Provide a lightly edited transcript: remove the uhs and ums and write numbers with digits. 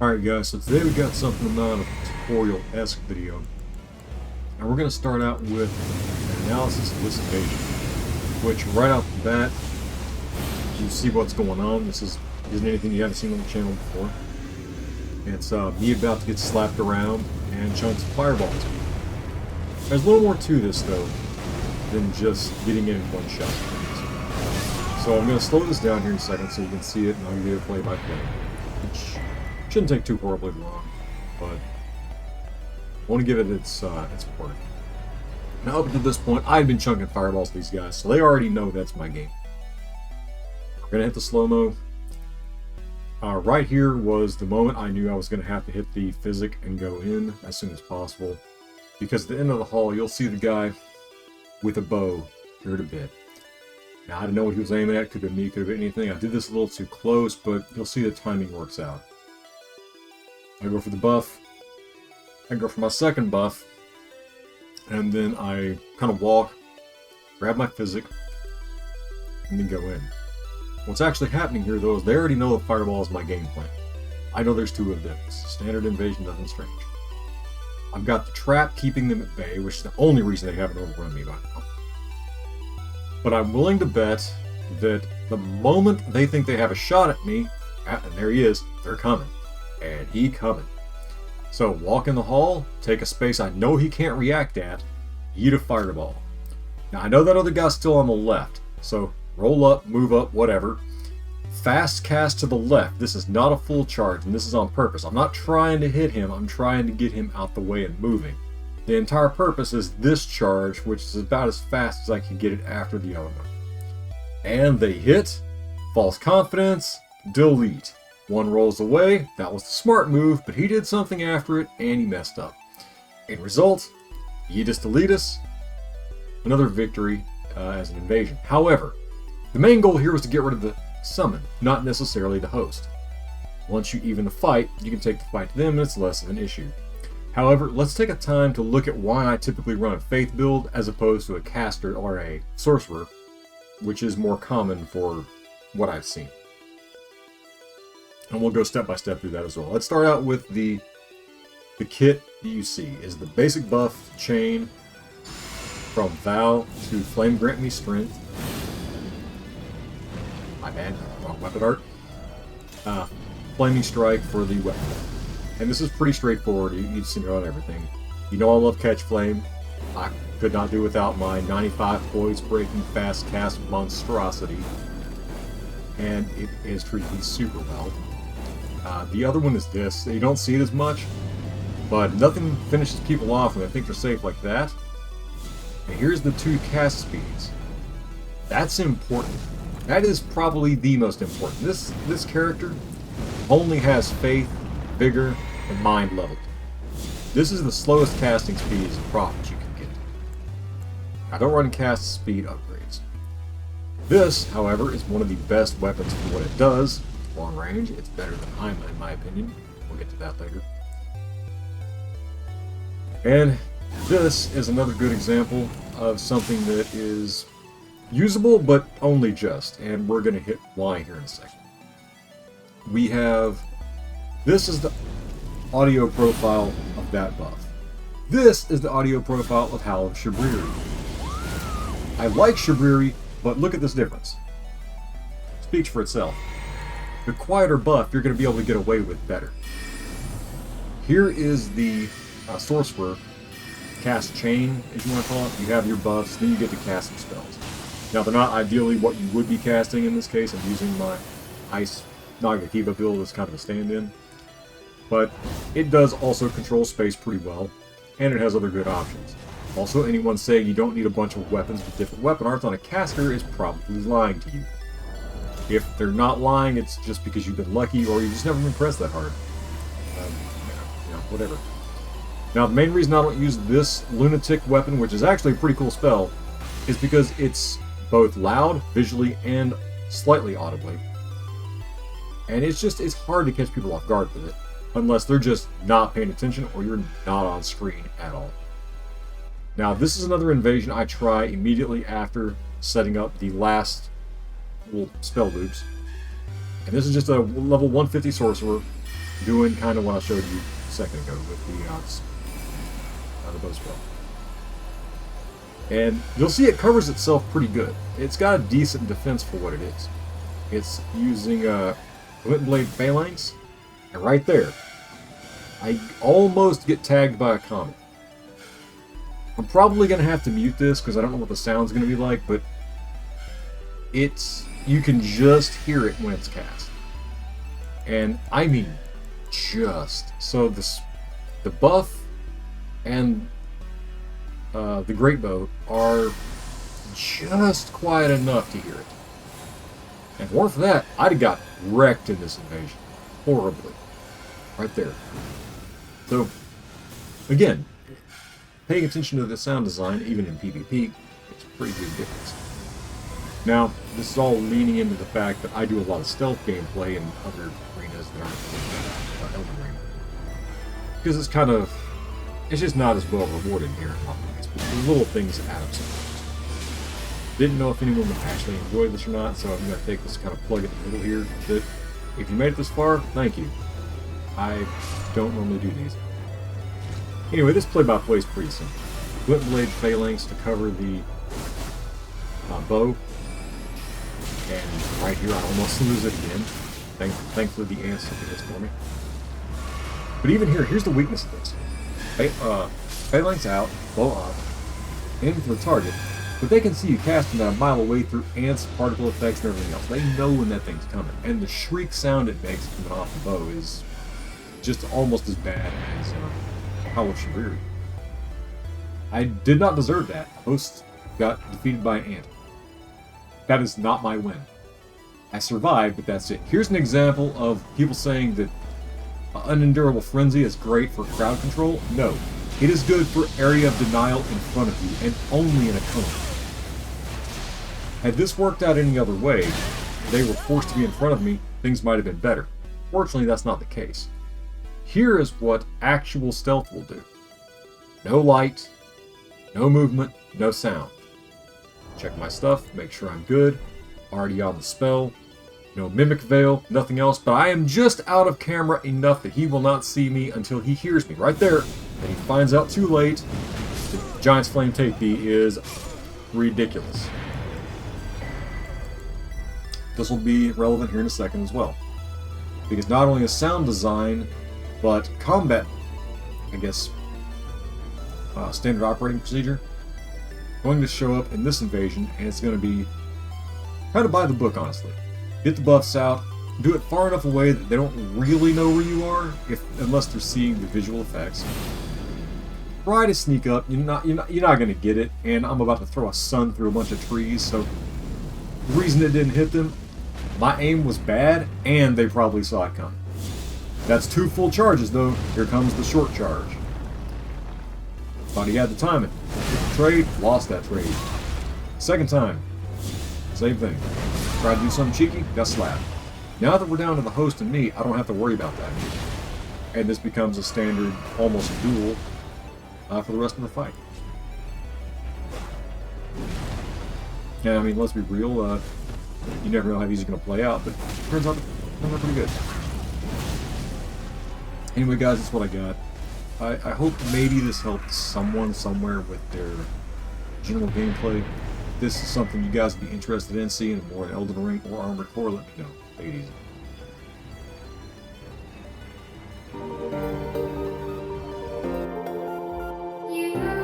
Alright guys, so today we got something about a tutorial-esque video. And we're going to start out with an analysis of this invasion. Which, right off the bat, you see what's going on. This isn't anything you haven't seen on the channel before. It's me about to get slapped around and chunks of fireballs. There's a little more to this though, than just getting in one shot. So I'm going to slow this down here in a second so you can see it and I'll give you a play-by-play. Which shouldn't take too horribly long, but I want to give it its worth. Now up to this point, I've been chunking fireballs to these guys, so they already know that's my game. We're going to hit the slow-mo. Right here was the moment I knew I was going to have to hit the physic and go in as soon as possible. Because at the end of the hall, you'll see the guy with a bow here at a bit. Now, I didn't know what he was aiming at. Could have been me, could have been anything. I did this a little too close, but you'll see the timing works out. I go for the buff. I go for my second buff. And then I kind of walk, grab my physic, and then go in. What's actually happening here, though, is they already know the fireball is my game plan. I know there's two of them. It's standard invasion, nothing strange. I've got the trap keeping them at bay, which is the only reason they haven't overrun me by now. But I'm willing to bet that the moment they think they have a shot at me, and there he is, they're coming. And he coming. So walk in the hall, take a space I know he can't react at, eat a fireball. Now I know that other guy's still on the left, so roll up, move up, whatever. Fast cast to the left. This is not a full charge, and this is on purpose. I'm not trying to hit him, I'm trying to get him out the way and moving. The entire purpose is this charge, which is about as fast as I can get it after the other one. And they hit, false confidence, delete. One rolls away, that was the smart move, but he did something after it, and he messed up. In result, Yeetus Deletus, another victory as an invasion. However, the main goal here was to get rid of the summon, not necessarily the host. Once you even the fight, you can take the fight to them and it's less of an issue. However, let's take a time to look at why I typically run a faith build as opposed to a caster or a sorcerer, which is more common for what I've seen. And we'll go step by step through that as well. Let's start out with the kit that you see is the basic buff chain from Vow to Flame Grant Me Strength. My bad, wrong weapon art. Flaming Strike for the weapon. And this is pretty straightforward. You've seen it on everything. You know I love Catch Flame. I could not do without my 95 poise breaking fast cast monstrosity. And it is treated me super well. The other one is this. You don't see it as much, but nothing finishes people off when they think they're safe like that. And here's the 2 cast speeds. That's important. That is probably the most important. This character only has faith, vigor, and mind leveled. This is the slowest casting speed as a prophet you can get. I don't run cast speed upgrades. This, however, is one of the best weapons for what it does. Long range, it's better than Heimla in my opinion. We'll get to that later. And this is another good example of something that is usable, but only just. And we're going to hit why here in a second. We have... This is the audio profile of that buff. This is the audio profile of Howl of Shabriri. I like Shabriri, but look at this difference. Speaks for itself. The quieter buff you're going to be able to get away with better. Here is the sorcerer cast chain, as you want to call it. You have your buffs, then you get to cast some spells. Now they're not ideally what you would be casting in this case. I'm using my Ice Nagakiba build as kind of a stand-in. But it does also control space pretty well, and it has other good options. Also, anyone saying you don't need a bunch of weapons with different weapon arts on a caster is probably lying to you. If they're not lying, it's just because you've been lucky or you've just never been pressed that hard. Whatever. Now, the main reason I don't use this lunatic weapon, which is actually a pretty cool spell, is because it's both loud, visually, and slightly audibly. And it's hard to catch people off guard with it, unless they're just not paying attention or you're not on screen at all. Now, this is another invasion I try immediately after setting up the last little spell loops. And this is just a level 150 sorcerer doing kind of what I showed you a second ago with the bow spell. And you'll see it covers itself pretty good. It's got a decent defense for what it is. It's using Glint Blade Phalanx, and right there, I almost get tagged by a comet. I'm probably going to have to mute this because I don't know what the sound's going to be like, but you can just hear it when it's cast. And I mean just. So the buff and the Great Bow are just quiet enough to hear it. And if it weren't for that, I'd have got wrecked in this invasion. Horribly. Right there. So, again, paying attention to the sound design, even in PvP, makes a pretty big difference. Now, this is all leaning into the fact that I do a lot of stealth gameplay in other arenas that aren't Elden Ring. Because it's just not as well rewarded here. The little things add up sometimes. Didn't know if anyone would actually enjoy this or not, so I'm going to take this kind of plug in the middle here. That if you made it this far, thank you. I don't normally do these. Anyway, this play-by-play is pretty simple. Glint Blade Phalanx to cover the bow. And right here, I almost lose it again. Thankfully, the ants took this for me. But even here, here's the weakness of this. Phalanx out, bow up, aim for the target, but they can see you casting that a mile away through ants, particle effects, and everything else. They know when that thing's coming. And the shriek sound it makes coming off the bow is just almost as bad as Howl of Shibiri. I did not deserve that. Host got defeated by an ant. That is not my win. I survived, but that's it. Here's an example of people saying that Unendurable Frenzy is great for crowd control. No. It is good for area of denial in front of you, and only in a cone. Had this worked out any other way, they were forced to be in front of me, things might have been better. Fortunately, that's not the case. Here is what actual stealth will do. No light, no movement, no sound. Check my stuff, make sure I'm good, already on the spell, no mimic veil, nothing else, but I am just out of camera enough that he will not see me until he hears me right there, and he finds out too late. The Giant's Flame Teipee is ridiculous. This will be relevant here in a second as well, because not only is sound design, but combat, I guess, standard operating procedure, going to show up in this invasion, and it's going to be kind of by the book, honestly. Get the buffs out, do it far enough away that they don't really know where you are, unless they're seeing the visual effects. Try to sneak up. You're not going to get it, and I'm about to throw a sun through a bunch of trees. So the reason it didn't hit them, my aim was bad, and they probably saw it coming. That's 2 full charges, though. Here comes the short charge. Thought he had the timing. Hit the trade, lost that trade. Second time, same thing. Tried to do something cheeky, got slapped. Now that we're down to the host and me, I don't have to worry about that. And this becomes a standard, almost duel, for the rest of the fight. Yeah, I mean, let's be real, you never know how these are going to play out, but it turns out they're pretty good. Anyway, guys, that's what I got. I hope maybe this helped someone somewhere with their general gameplay. If this is something you guys would be interested in seeing more in Elden Ring or Armored Core, let me know. Take it easy. You